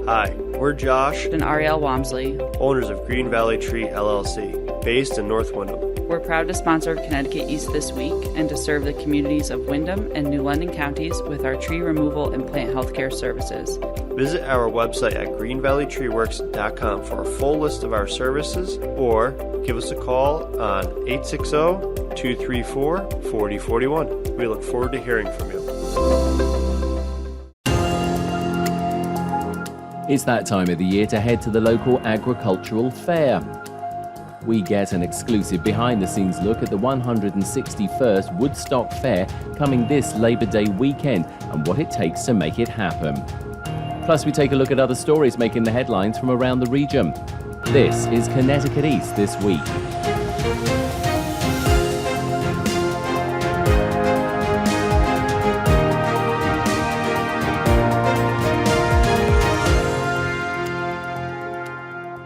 Hi, we're Josh and Ariel Wamsley, owners of Green Valley Tree LLC, based in North Windham. We're proud to sponsor Connecticut East This Week and to serve the communities of Windham and New London counties with our tree removal and plant healthcare services. Visit our website at greenvalleytreeworks.com for a full list of our services or give us a call on 860-234-4041. We look forward to hearing from you. It's that time of the year to head to the local agricultural fair. We get an exclusive behind-the-scenes look at the 161st Woodstock Fair coming this Labor Day weekend and what it takes to make it happen. Plus, we take a look at other stories making the headlines from around the region. This is Connecticut East This Week.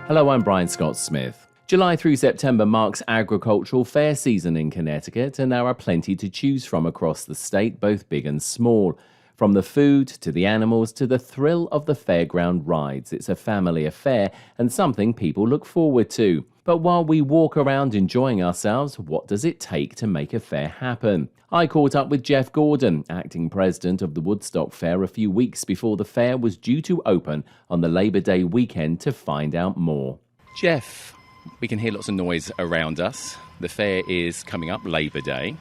Hello, I'm Brian Scott-Smith. July through September marks agricultural fair season in Connecticut, and there are plenty to choose from across the state, both big and small. From the food to the animals to the thrill of the fairground rides, it's a family affair and something people look forward to. But while we walk around enjoying ourselves, what does it take to make a fair happen? I caught up with Jeff Gordon, acting president of the Woodstock Fair, a few weeks before the fair was due to open on the Labor Day weekend to find out more. Jeff, we can hear lots of noise around us. The fair is coming up, Labor Day.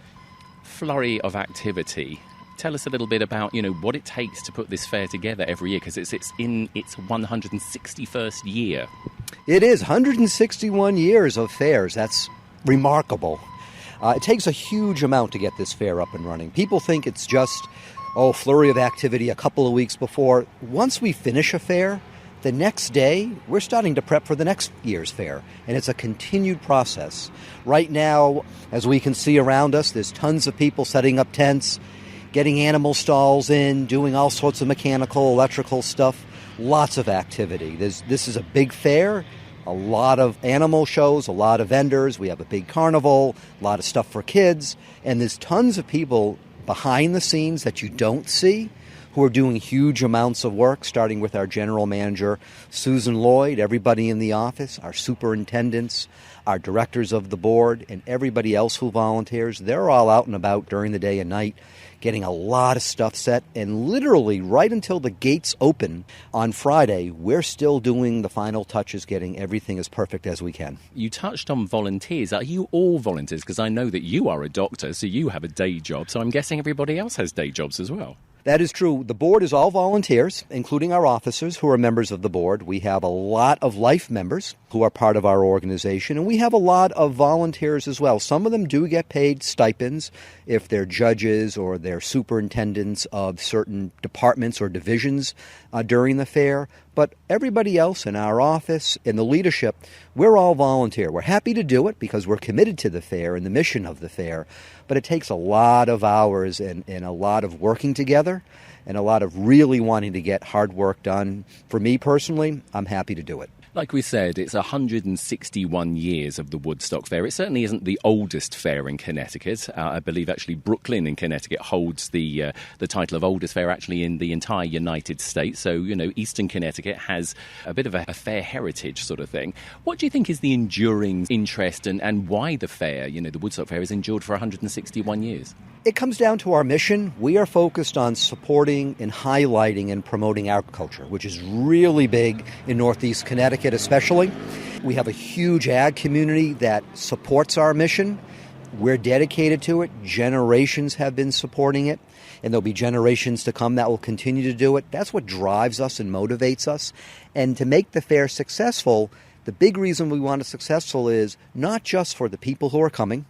Flurry of activity. Tell us a little bit about, what it takes to put this fair together every year, because it's in its 161st year. It is 161 years of fairs. That's remarkable. It takes a huge amount to get this fair up and running. People think it's just, flurry of activity a couple of weeks before. Once we finish a fair, the next day, we're starting to prep for the next year's fair, and it's a continued process. Right now, as we can see around us, there's tons of people setting up tents, getting animal stalls in, doing all sorts of mechanical, electrical stuff. Lots of activity. This is a big fair, a lot of animal shows, a lot of vendors. We have a big carnival, a lot of stuff for kids, and there's tons of people behind the scenes that you don't see who are doing huge amounts of work, starting with our general manager, Susan Lloyd, everybody in the office, our superintendents, our directors of the board, and everybody else who volunteers. They're all out and about during the day and night, getting a lot of stuff set, and literally right until the gates open on Friday, we're still doing the final touches, getting everything as perfect as we can. You touched on volunteers. Are you all volunteers? Because I know that you are a doctor, so you have a day job, so I'm guessing everybody else has day jobs as well. That is true. The board is all volunteers, including our officers who are members of the board. We have a lot of life members who are part of our organization, and we have a lot of volunteers as well. Some of them do get paid stipends if they're judges or they're superintendents of certain departments or divisions during the fair. But everybody else in our office, in the leadership, we're all volunteer. We're happy to do it because we're committed to the fair and the mission of the fair. But it takes a lot of hours and a lot of working together and a lot of really wanting to get hard work done. For me personally, I'm happy to do it. Like we said, it's 161 years of the Woodstock Fair. It certainly isn't the oldest fair in Connecticut. I believe actually Brooklyn in Connecticut holds the title of oldest fair actually in the entire United States. So, Eastern Connecticut has a bit of a fair heritage sort of thing. What do you think is the enduring interest and why the fair, the Woodstock Fair, has endured for 161 years? It comes down to our mission. We are focused on supporting and highlighting and promoting agriculture, which is really big in Northeast Connecticut especially. We have a huge ag community that supports our mission. We're dedicated to it. Generations have been supporting it, and there'll be generations to come that will continue to do it. That's what drives us and motivates us. And to make the fair successful, the big reason we want it successful is not just for the people who are coming,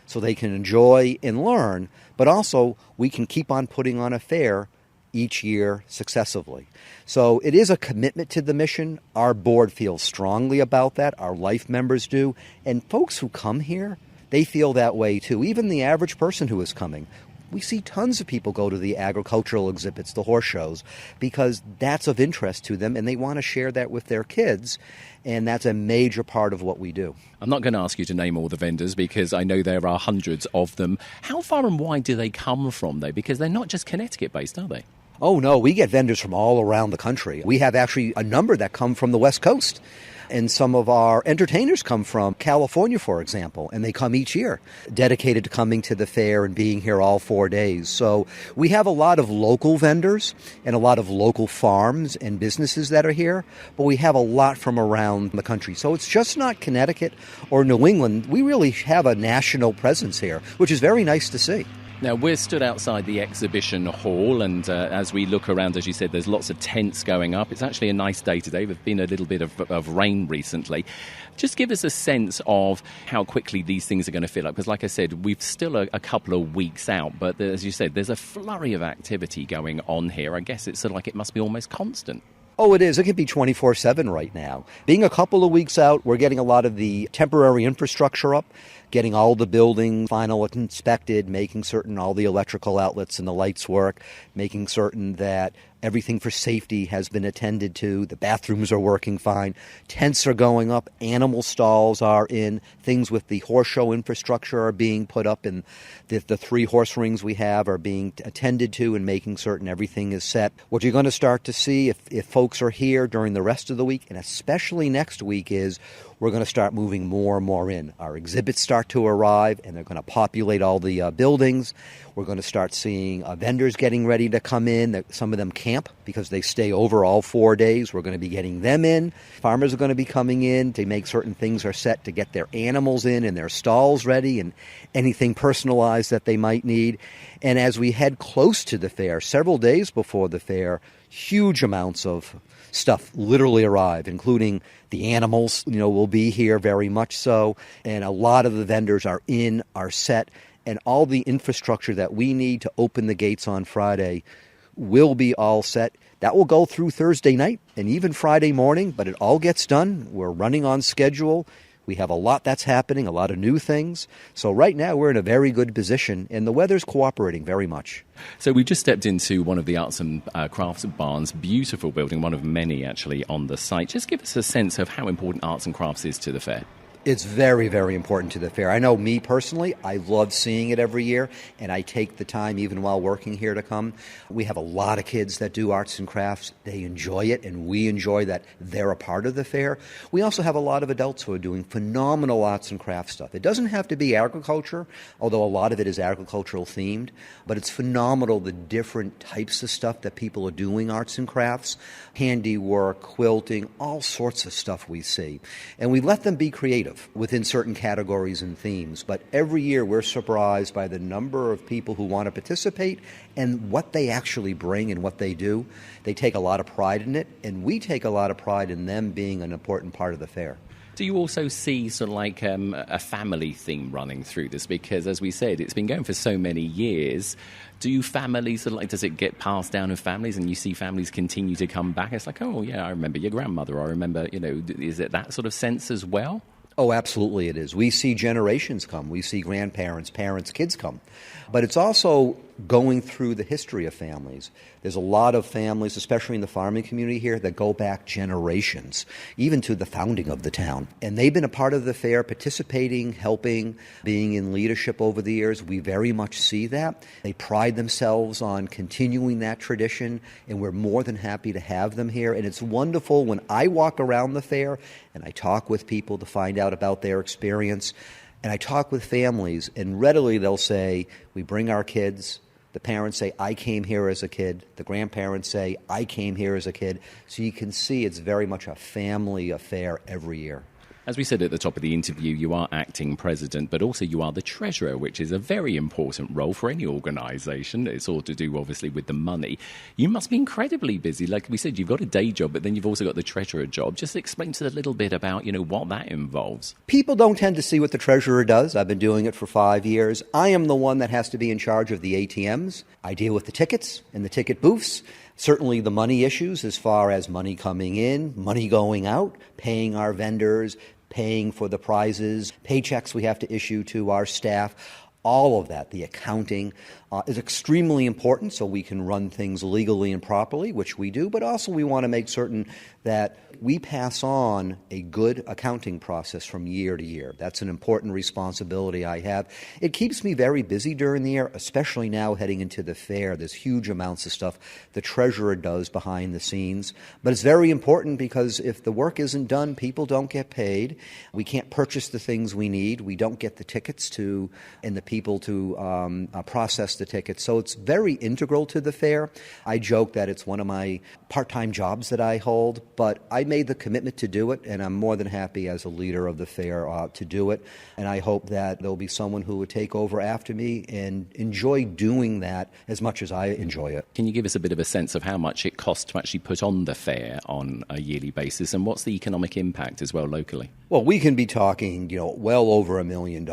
so they can enjoy and learn, but also we can keep on putting on a fair each year successively. So it is a commitment to the mission. Our board feels strongly about that. Our life members do. And folks who come here, they feel that way too. Even the average person who is coming. We see tons of people go to the agricultural exhibits, the horse shows, because that's of interest to them and they want to share that with their kids. And that's a major part of what we do. I'm not going to ask you to name all the vendors because I know there are hundreds of them. How far and wide do they come from, though? Because they're not just Connecticut-based, are they? Oh, no, we get vendors from all around the country. We have actually a number that come from the West Coast. And some of our entertainers come from California, for example, and they come each year, dedicated to coming to the fair and being here all 4 days. So we have a lot of local vendors and a lot of local farms and businesses that are here, but we have a lot from around the country. So it's just not Connecticut or New England. We really have a national presence here, which is very nice to see. Now, we're stood outside the exhibition hall, and as we look around, as you said, there's lots of tents going up. It's actually a nice day today. There's been a little bit of rain recently. Just give us a sense of how quickly these things are going to fill up, because like I said, we've still a couple of weeks out, but as you said, there's a flurry of activity going on here. I guess it's sort of like it must be almost constant. Oh, it is. It can be 24/7 right now. Being a couple of weeks out, we're getting a lot of the temporary infrastructure up, getting all the buildings final inspected, making certain all the electrical outlets and the lights work, making certain that everything for safety has been attended to. The bathrooms are working fine. Tents are going up. Animal stalls are in. Things with the horse show infrastructure are being put up, and the 3 horse rings we have are being attended to and making certain everything is set. What you're going to start to see if folks are here during the rest of the week, and especially next week, is we're going to start moving more and more in. Our exhibits start to arrive, and they're going to populate all the buildings. We're going to start seeing vendors getting ready to come in. Some of them camp because they stay over all 4 days. We're going to be getting them in. Farmers are going to be coming in to make certain things are set to get their animals in and their stalls ready and anything personalized that they might need. And as we head close to the fair, several days before the fair, huge amounts of stuff literally arrive, including the animals, will be here very much so. And a lot of the vendors are set. And all the infrastructure that we need to open the gates on Friday will be all set. That will go through Thursday night and even Friday morning, but it all gets done. We're running on schedule. We have a lot that's happening, a lot of new things. So right now we're in a very good position, and the weather's cooperating very much. So we've just stepped into one of the arts and crafts barns, beautiful building, one of many actually on the site. Just give us a sense of how important arts and crafts is to the fair. It's very, very important to the fair. I know me personally, I love seeing it every year, and I take the time even while working here to come. We have a lot of kids that do arts and crafts. They enjoy it, and we enjoy that they're a part of the fair. We also have a lot of adults who are doing phenomenal arts and crafts stuff. It doesn't have to be agriculture, although a lot of it is agricultural themed, but it's phenomenal the different types of stuff that people are doing, arts and crafts, handiwork, quilting, all sorts of stuff we see. And we let them be creative within certain categories and themes. But every year we're surprised by the number of people who want to participate and what they actually bring and what they do. They take a lot of pride in it, and we take a lot of pride in them being an important part of the fair. Do you also see sort of like a family theme running through this? Because, as we said, it's been going for so many years. Do families sort of like, does it get passed down in families and you see families continue to come back? It's like, oh, yeah, I remember your grandmother. I remember, is it that sort of sense as well? Oh, absolutely it is. We see generations come. We see grandparents, parents, kids come. But it's also going through the history of families. There's a lot of families, especially in the farming community here, that go back generations, even to the founding of the town. And they've been a part of the fair, participating, helping, being in leadership over the years. We very much see that. They pride themselves on continuing that tradition, and we're more than happy to have them here. And it's wonderful when I walk around the fair and I talk with people to find out about their experience. And I talk with families, and readily they'll say, we bring our kids. The parents say, I came here as a kid. The grandparents say, I came here as a kid. So you can see it's very much a family affair every year. As we said at the top of the interview, you are acting president, but also you are the treasurer, which is a very important role for any organisation. It's all to do, obviously, with the money. You must be incredibly busy. Like we said, you've got a day job, but then you've also got the treasurer job. Just explain to us a little bit about, what that involves. People don't tend to see what the treasurer does. I've been doing it for 5 years. I am the one that has to be in charge of the ATMs. I deal with the tickets and the ticket booths. Certainly the money issues as far as money coming in, money going out, paying our vendors, paying for the prizes, paychecks we have to issue to our staff, all of that, the accounting, is extremely important so we can run things legally and properly, which we do, but also we want to make certain that we pass on a good accounting process from year to year. That's an important responsibility I have. It keeps me very busy during the year, especially now heading into the fair. There's huge amounts of stuff the treasurer does behind the scenes. But it's very important because if the work isn't done, people don't get paid. We can't purchase the things we need. We don't get the tickets and the people to process the tickets. So it's very integral to the fair. I joke that it's one of my part-time jobs that I hold, but I made the commitment to do it, and I'm more than happy as a leader of the fair to do it. And I hope that there'll be someone who would take over after me and enjoy doing that as much as I enjoy it. Can you give us a bit of a sense of how much it costs to actually put on the fair on a yearly basis, and what's the economic impact as well locally? Well, we can be talking, well over $1 million.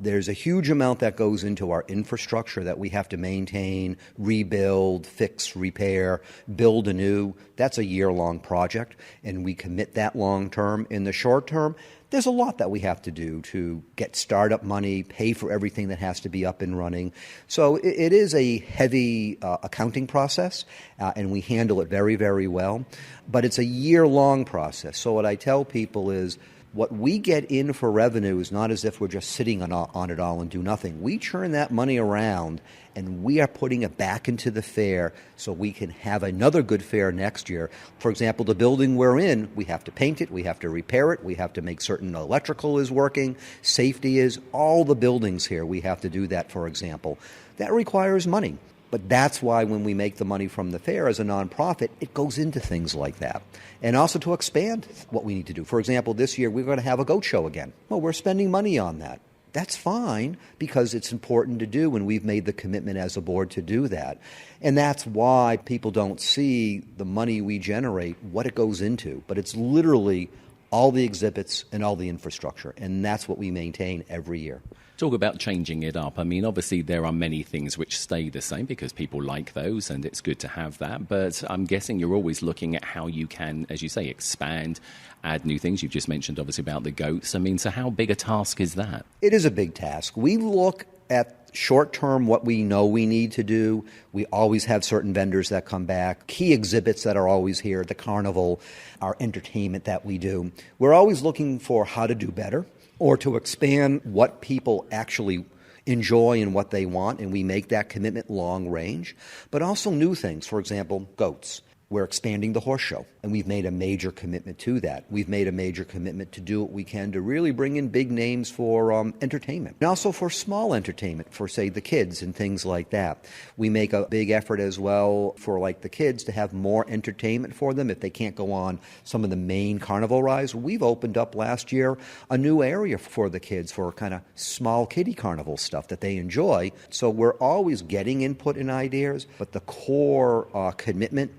There's a huge amount that goes into our infrastructure that we have to maintain, rebuild, fix, repair, build anew. That's a year-long project, and we commit that long-term. In the short term, there's a lot that we have to do to get startup money, pay for everything that has to be up and running. So it is a heavy accounting process, and we handle it very, very well. But it's a year-long process. So what I tell people is, what we get in for revenue is not as if we're just sitting on it all and do nothing. We turn that money around, and we are putting it back into the fair so we can have another good fair next year. For example, the building we're in, we have to paint it, we have to repair it, we have to make certain electrical is working, safety is, all the buildings here, we have to do that, for example. That requires money. But that's why when we make the money from the fair as a nonprofit, it goes into things like that. And also to expand what we need to do. For example, this year we're going to have a goat show again. Well, we're spending money on that. That's fine because it's important to do, and we've made the commitment as a board to do that. And that's why people don't see the money we generate, what it goes into. But it's literally all the exhibits and all the infrastructure, and that's what we maintain every year. Talk about changing it up. I mean, obviously there are many things which stay the same because people like those and it's good to have that. But I'm guessing you're always looking at how you can, as you say, expand, add new things. You've just mentioned obviously about the goats. I mean, so how big a task is that? It is a big task. We look at short term what we know we need to do. We always have certain vendors that come back, key exhibits that are always here, the carnival, our entertainment that we do. We're always looking for how to do better, or to expand what people actually enjoy and what they want, and we make that commitment long range. But also new things, for example, goats. We're expanding the horse show, and we've made a major commitment to that. We've made a major commitment to do what we can to really bring in big names for entertainment, and also for small entertainment, for, say, the kids and things like that. We make a big effort as well for, like, the kids to have more entertainment for them if they can't go on some of the main carnival rides. We've opened up last year a new area for the kids for kind of small kiddie carnival stuff that they enjoy. So we're always getting input and ideas, but the core commitment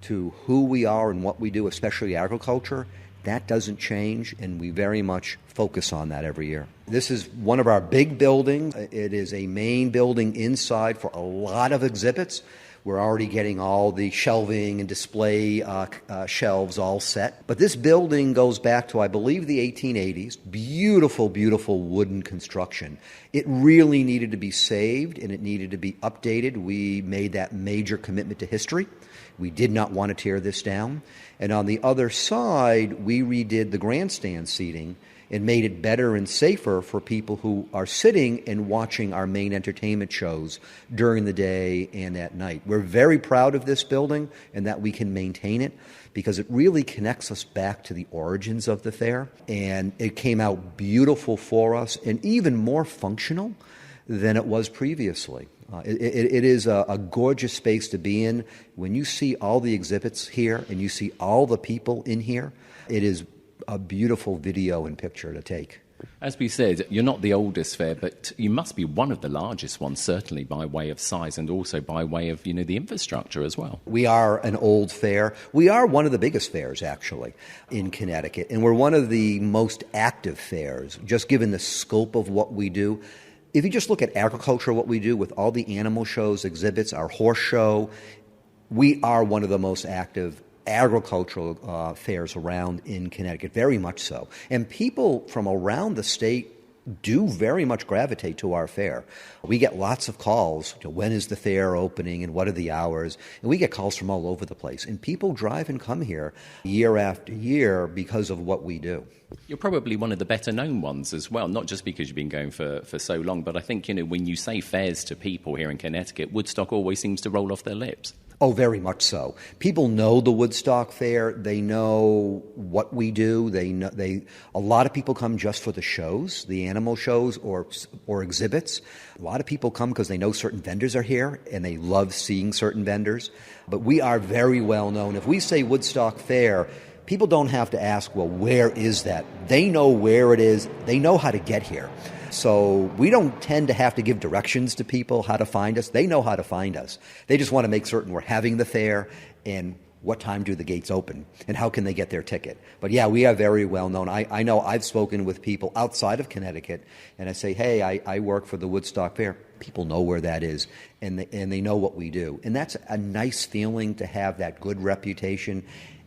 to who we are and what we do, especially agriculture, that doesn't change, and we very much focus on that every year. This is one of our big buildings. It is a main building inside for a lot of exhibits. We're already getting all the shelving and display shelves all set. But this building goes back to, I believe, the 1880s. Beautiful, beautiful wooden construction. It really needed to be saved, and it needed to be updated. We made that major commitment to history. We did not want to tear this down. And on the other side, we redid the grandstand seating and made it better and safer for people who are sitting and watching our main entertainment shows during the day and at night. We're very proud of this building and that we can maintain it because it really connects us back to the origins of the fair. And it came out beautiful for us and even more functional than it was previously. It is a gorgeous space to be in. When you see all the exhibits here and you see all the people in here, it is a beautiful video and picture to take. As we said, you're not the oldest fair, but you must be one of the largest ones, certainly by way of size and also by way of, the infrastructure as well. We are an old fair. We are one of the biggest fairs, actually, in Connecticut, and we're one of the most active fairs, just given the scope of what we do. If you just look at agriculture, what we do with all the animal shows, exhibits, our horse show, we are one of the most active agricultural fairs around in Connecticut, very much so. And people from around the state do very much gravitate to our fair. We get lots of calls, when is the fair opening and what are the hours? And we get calls from all over the place. And people drive and come here year after year because of what we do. You're probably one of the better known ones as well, not just because you've been going for so long, but I think, when you say fairs to people here in Connecticut, Woodstock always seems to roll off their lips. Oh, very much so. People know the Woodstock Fair. They know what we do. A lot of people come just for the shows, the animal shows or exhibits. A lot of people come because they know certain vendors are here and they love seeing certain vendors. But we are very well known. If we say Woodstock Fair, people don't have to ask, well, where is that? They know where it is. They know how to get here. So we don't tend to have to give directions to people how to find us. They know how to find us. They just want to make certain we're having the fair and what time do the gates open and how can they get their ticket. But yeah, we are very well known. I know I've spoken with people outside of Connecticut and I say, hey, I work for the Woodstock Fair. People know where that is and they know what we do. And that's a nice feeling to have that good reputation.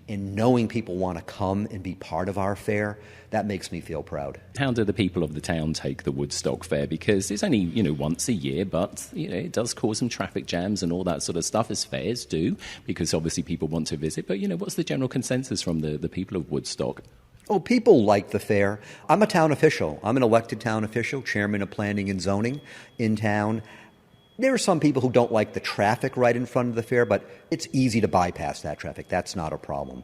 And knowing people want to come and be part of our fair, that makes me feel proud. How do the people of the town take the Woodstock Fair? Because it's only, once a year, but, it does cause some traffic jams and all that sort of stuff, as fairs do, because obviously people want to visit. But, what's the general consensus from the people of Woodstock? Oh, people like the fair. I'm a town official. I'm an elected town official, chairman of planning and zoning in town. There are some people who don't like the traffic right in front of the fair, but it's easy to bypass that traffic. That's not a problem.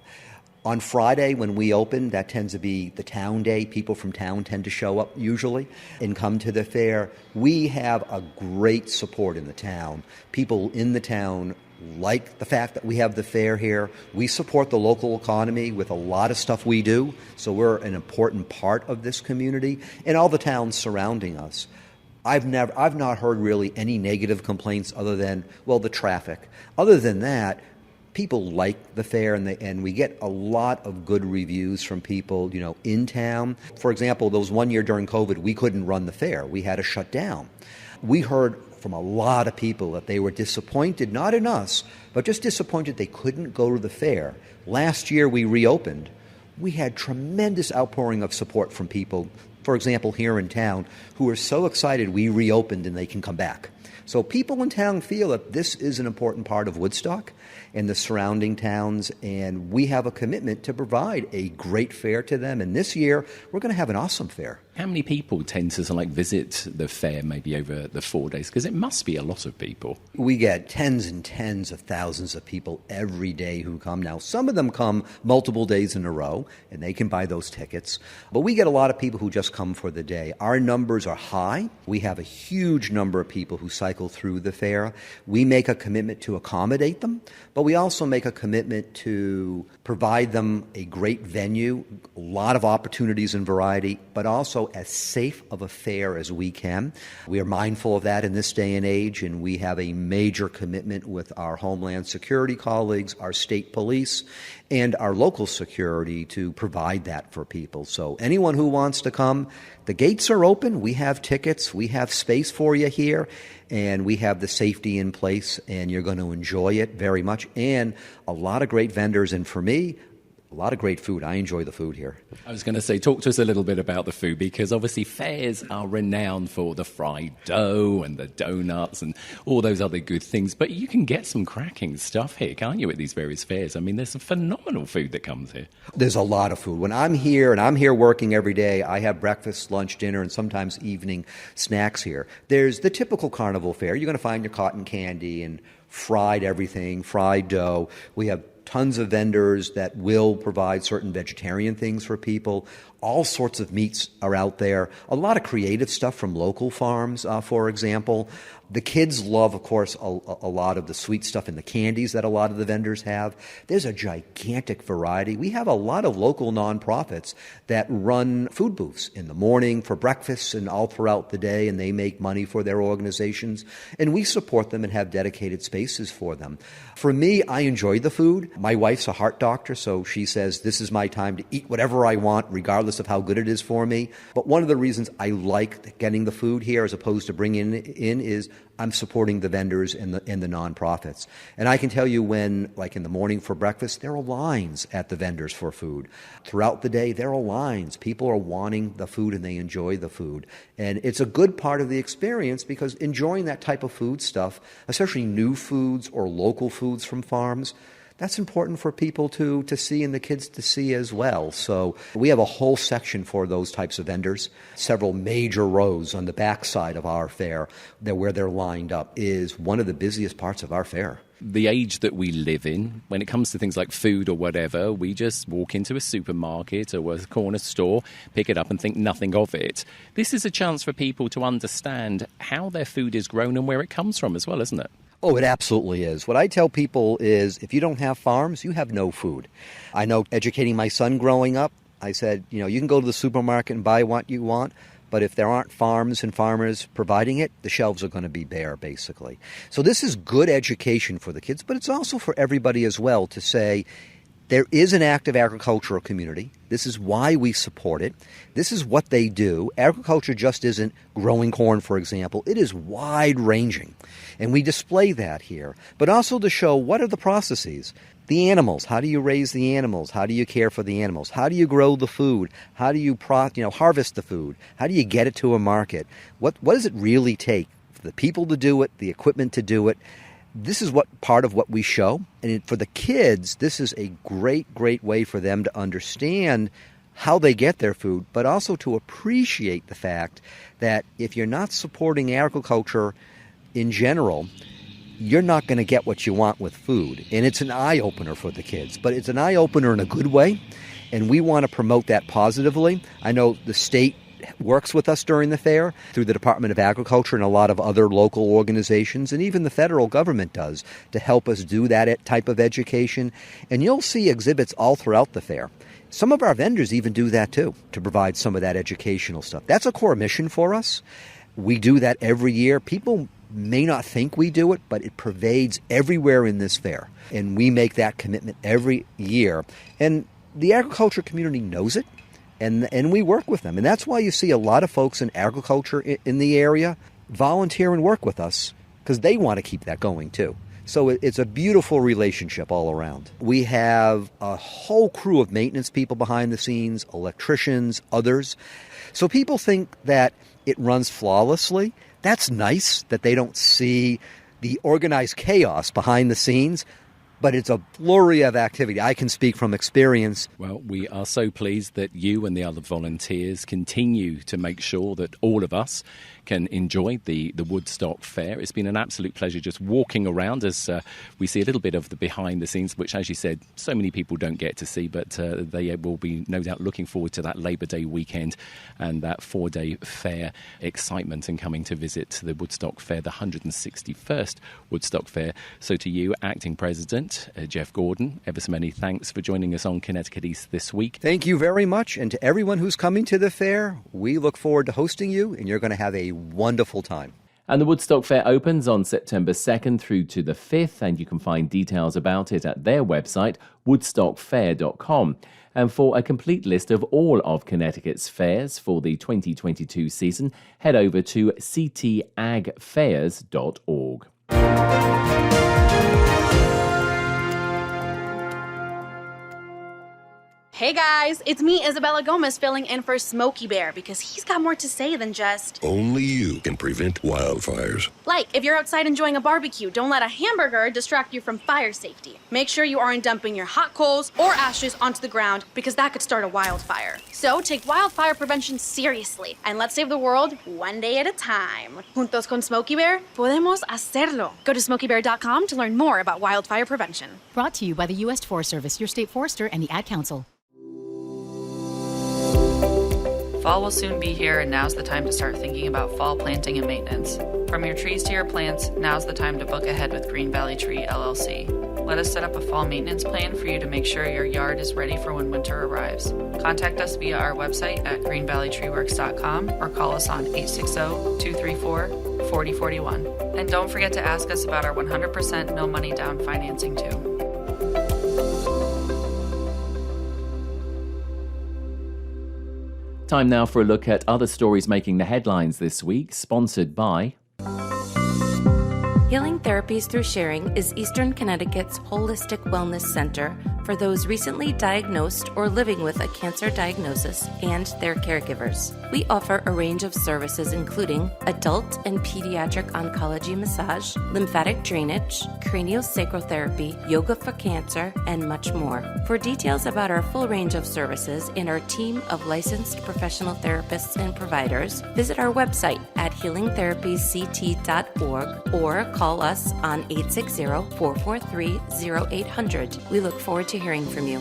On Friday, when we open, that tends to be the town day. People from town tend to show up usually and come to the fair. We have a great support in the town. People in the town like the fact that we have the fair here. We support the local economy with a lot of stuff we do, so we're an important part of this community and all the towns surrounding us. I've not heard really any negative complaints other than, the traffic. Other than that, people like the fair, and we get a lot of good reviews from people, in town. For example, there was one year during COVID, we couldn't run the fair. We had to shut down. We heard from a lot of people that they were disappointed, not in us, but just disappointed they couldn't go to the fair. Last year we reopened. We had tremendous outpouring of support from people, for example, here in town, who are so excited we reopened and they can come back. So people in town feel that this is an important part of Woodstock and the surrounding towns, and we have a commitment to provide a great fair to them. And this year, we're going to have an awesome fair. How many people tend to visit the fair maybe over the 4 days? Because it must be a lot of people. We get tens and tens of thousands of people every day who come. Now, some of them come multiple days in a row, and they can buy those tickets. But we get a lot of people who just come for the day. Our numbers are high. We have a huge number of people who cycle through the fair. We make a commitment to accommodate them, but we also make a commitment to provide them a great venue, a lot of opportunities and variety, but also as safe of a fair as we can. We are mindful of that in this day and age, and we have a major commitment with our Homeland Security colleagues, our state police, and our local security to provide that for people. So anyone who wants to come, the gates are open. We have tickets. We have space for you here, and we have the safety in place, and you're going to enjoy it very much. And a lot of great vendors, and for me, a lot of great food. I enjoy the food here. I was going to say, talk to us a little bit about the food, because obviously fairs are renowned for the fried dough and the donuts and all those other good things. But you can get some cracking stuff here, can't you, at these various fairs? I mean, there's some phenomenal food that comes here. There's a lot of food. When I'm here, and I'm here working every day, I have breakfast, lunch, dinner, and sometimes evening snacks here. There's the typical carnival fare. You're going to find your cotton candy and fried everything, fried dough. We have tons of vendors that will provide certain vegetarian things for people. All sorts of meats are out there. A lot of creative stuff from local farms, for example. The kids love, of course, a lot of the sweet stuff and the candies that a lot of the vendors have. There's a gigantic variety. We have a lot of local nonprofits that run food booths in the morning for breakfast and all throughout the day, and they make money for their organizations. And we support them and have dedicated spaces for them. For me, I enjoy the food. My wife's a heart doctor, so she says this is my time to eat whatever I want, regardless of how good it is for me. But one of the reasons I like getting the food here as opposed to bringing it in is I'm supporting the vendors and the nonprofits. And I can tell you when, like in the morning for breakfast, there are lines at the vendors for food. Throughout the day, there are lines. People are wanting the food and they enjoy the food. And it's a good part of the experience because enjoying that type of food stuff, especially new foods or local foods from farms, that's important for people to see and the kids to see as well. So we have a whole section for those types of vendors. Several major rows on the back side of our fair where they're lined up is one of the busiest parts of our fair. The age that we live in, when it comes to things like food or whatever, we just walk into a supermarket or a corner store, pick it up and think nothing of it. This is a chance for people to understand how their food is grown and where it comes from as well, isn't it? Oh, it absolutely is. What I tell people is if you don't have farms, you have no food. I know educating my son growing up, I said, you can go to the supermarket and buy what you want, but if there aren't farms and farmers providing it, the shelves are going to be bare, basically. So this is good education for the kids, but it's also for everybody as well to say, there is an active agricultural community. This is why we support it. This is what they do. Agriculture just isn't growing corn, for example. It is wide-ranging, and we display that here. But also to show what are the processes. The animals. How do you raise the animals? How do you care for the animals? How do you grow the food? How do you harvest the food? How do you get it to a market? What does it really take for the people to do it, the equipment to do it? This is part of what we show. And for the kids, this is a great, great way for them to understand how they get their food, but also to appreciate the fact that if you're not supporting agriculture in general, you're not going to get what you want with food. And it's an eye-opener for the kids, but it's an eye-opener in a good way, and we want to promote that positively. I know the state works with us during the fair through the Department of Agriculture and a lot of other local organizations, and even the federal government does to help us do that type of education. And you'll see exhibits all throughout the fair. Some of our vendors even do that too, to provide some of that educational stuff. That's a core mission for us. We do that every year. People may not think we do it, but it pervades everywhere in this fair. And we make that commitment every year. And the agriculture community knows it. And we work with them. And that's why you see a lot of folks in agriculture in the area volunteer and work with us because they want to keep that going too. So it's a beautiful relationship all around. We have a whole crew of maintenance people behind the scenes, electricians, others. So people think that it runs flawlessly. That's nice that they don't see the organized chaos behind the scenes. But it's a flurry of activity. I can speak from experience. Well, we are so pleased that you and the other volunteers continue to make sure that all of us can enjoy the Woodstock Fair. It's been an absolute pleasure just walking around as we see a little bit of the behind the scenes, which, as you said, so many people don't get to see, but they will be no doubt looking forward to that Labor Day weekend and that 4-day fair excitement and coming to visit the Woodstock Fair, the 161st Woodstock Fair. So to you, Acting President Jeff Gordon, ever so many thanks for joining us on Connecticut East this week. Thank you very much. And to everyone who's coming to the fair, we look forward to hosting you, and you're going to have a wonderful time. And the Woodstock Fair opens on September 2nd through to the 5th, and you can find details about it at their website, woodstockfair.com. And for a complete list of all of Connecticut's fairs for the 2022 season, head over to ctagfairs.org. Hey guys, it's me, Isabella Gomez, filling in for Smokey Bear because he's got more to say than just... Only you can prevent wildfires. Like, if you're outside enjoying a barbecue, don't let a hamburger distract you from fire safety. Make sure you aren't dumping your hot coals or ashes onto the ground because that could start a wildfire. So take wildfire prevention seriously and let's save the world one day at a time. Juntos con Smokey Bear, podemos hacerlo. Go to smokeybear.com to learn more about wildfire prevention. Brought to you by the U.S. Forest Service, your state forester, and the Ad Council. Fall will soon be here, and now's the time to start thinking about fall planting and maintenance. From your trees to your plants, now's the time to book ahead with Green Valley Tree, LLC. Let us set up a fall maintenance plan for you to make sure your yard is ready for when winter arrives. Contact us via our website at greenvalleytreeworks.com or call us on 860-234-4041. And don't forget to ask us about our 100% no money down financing too. Time now for a look at other stories making the headlines this week, sponsored by... Healing Therapies Through Sharing is Eastern Connecticut's holistic wellness center for those recently diagnosed or living with a cancer diagnosis and their caregivers. We offer a range of services including adult and pediatric oncology massage, lymphatic drainage, craniosacral therapy, yoga for cancer, and much more. For details about our full range of services and our team of licensed professional therapists and providers, visit our website at healingtherapiesct.org or call us on 860-443-0800. We look forward to hearing from you.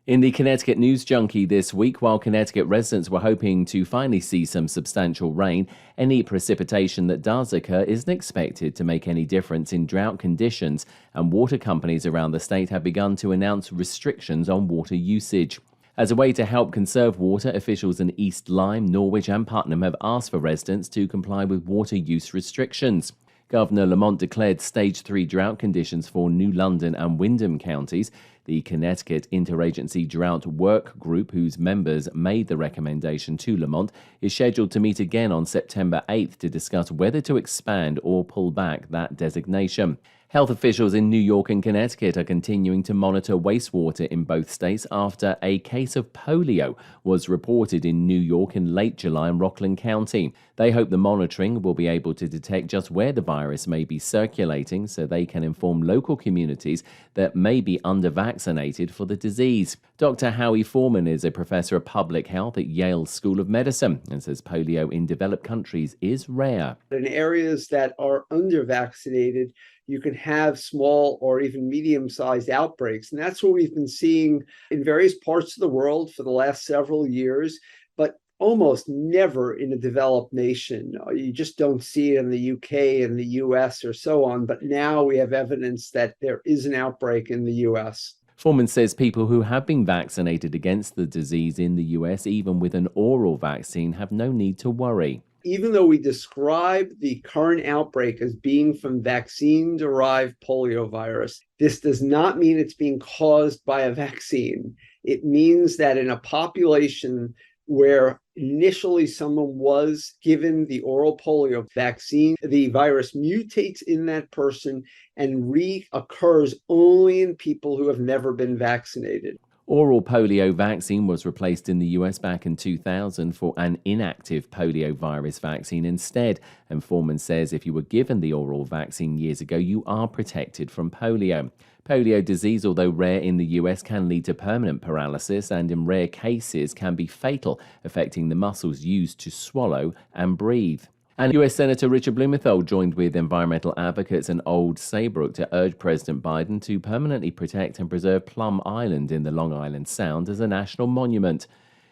In the Connecticut News Junkie this week, while Connecticut residents were hoping to finally see some substantial rain, any precipitation that does occur isn't expected to make any difference in drought conditions, and water companies around the state have begun to announce restrictions on water usage. As a way to help conserve water, officials in East Lyme, Norwich and Putnam have asked for residents to comply with water use restrictions. Governor Lamont declared Stage 3 drought conditions for New London and Windham counties. The Connecticut Interagency Drought Work Group, whose members made the recommendation to Lamont, is scheduled to meet again on September 8th to discuss whether to expand or pull back that designation. Health officials in New York and Connecticut are continuing to monitor wastewater in both states after a case of polio was reported in New York in late July in Rockland County. They hope the monitoring will be able to detect just where the virus may be circulating so they can inform local communities that may be under-vaccinated for the disease. Dr. Howie Foreman is a professor of public health at Yale School of Medicine and says polio in developed countries is rare. In areas that are under-vaccinated, you can have small or even medium-sized outbreaks. And that's what we've been seeing in various parts of the world for the last several years, but almost never in a developed nation. You just don't see it in the UK and the US or so on. But now we have evidence that there is an outbreak in the US. Foreman says people who have been vaccinated against the disease in the US, even with an oral vaccine, have no need to worry. Even though we describe the current outbreak as being from vaccine-derived poliovirus, this does not mean it's being caused by a vaccine. It means that in a population where initially someone was given the oral polio vaccine, the virus mutates in that person and reoccurs only in people who have never been vaccinated. Oral polio vaccine was replaced in the US back in 2000 for an inactive polio virus vaccine instead. And Foreman says if you were given the oral vaccine years ago, you are protected from polio. Polio disease, although rare in the US, can lead to permanent paralysis and in rare cases can be fatal, affecting the muscles used to swallow and breathe. And US Senator Richard Blumenthal joined with environmental advocates in Old Saybrook to urge President Biden to permanently protect and preserve Plum Island in the Long Island Sound as a national monument.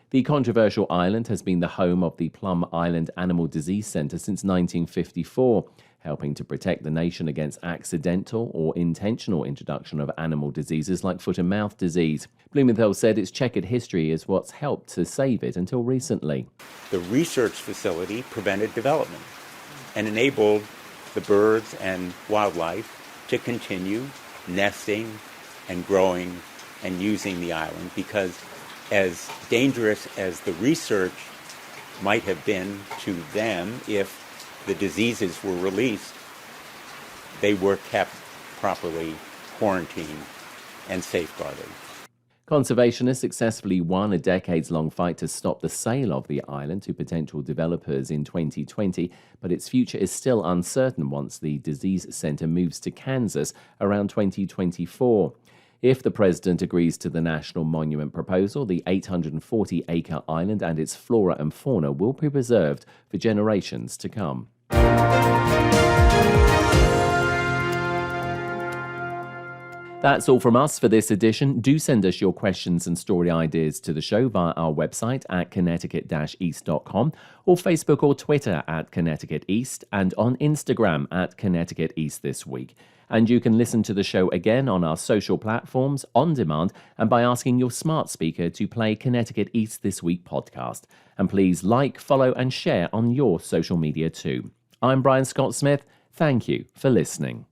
The controversial island has been the home of the Plum Island Animal Disease Center since 1954, helping to protect the nation against accidental or intentional introduction of animal diseases like foot and mouth disease. Blumenthal said its checkered history is what's helped to save it until recently. The research facility prevented development and enabled the birds and wildlife to continue nesting and growing and using the island, because as dangerous as the research might have been to them if the diseases were released, they were kept properly quarantined and safeguarded. Conservationists successfully won a decades-long fight to stop the sale of the island to potential developers in 2020, but its future is still uncertain once the disease center moves to Kansas around 2024. If the president agrees to the national monument proposal, the 840-acre island and its flora and fauna will be preserved for generations to come. That's all from us for this edition. Do send us your questions and story ideas to the show via our website at connecticut-east.com or Facebook or Twitter at Connecticut East and on Instagram at Connecticut East This Week. And you can listen to the show again on our social platforms, on demand, and by asking your smart speaker to play Connecticut East This Week podcast. And please like, follow, and share on your social media too. I'm Brian Scott Smith. Thank you for listening.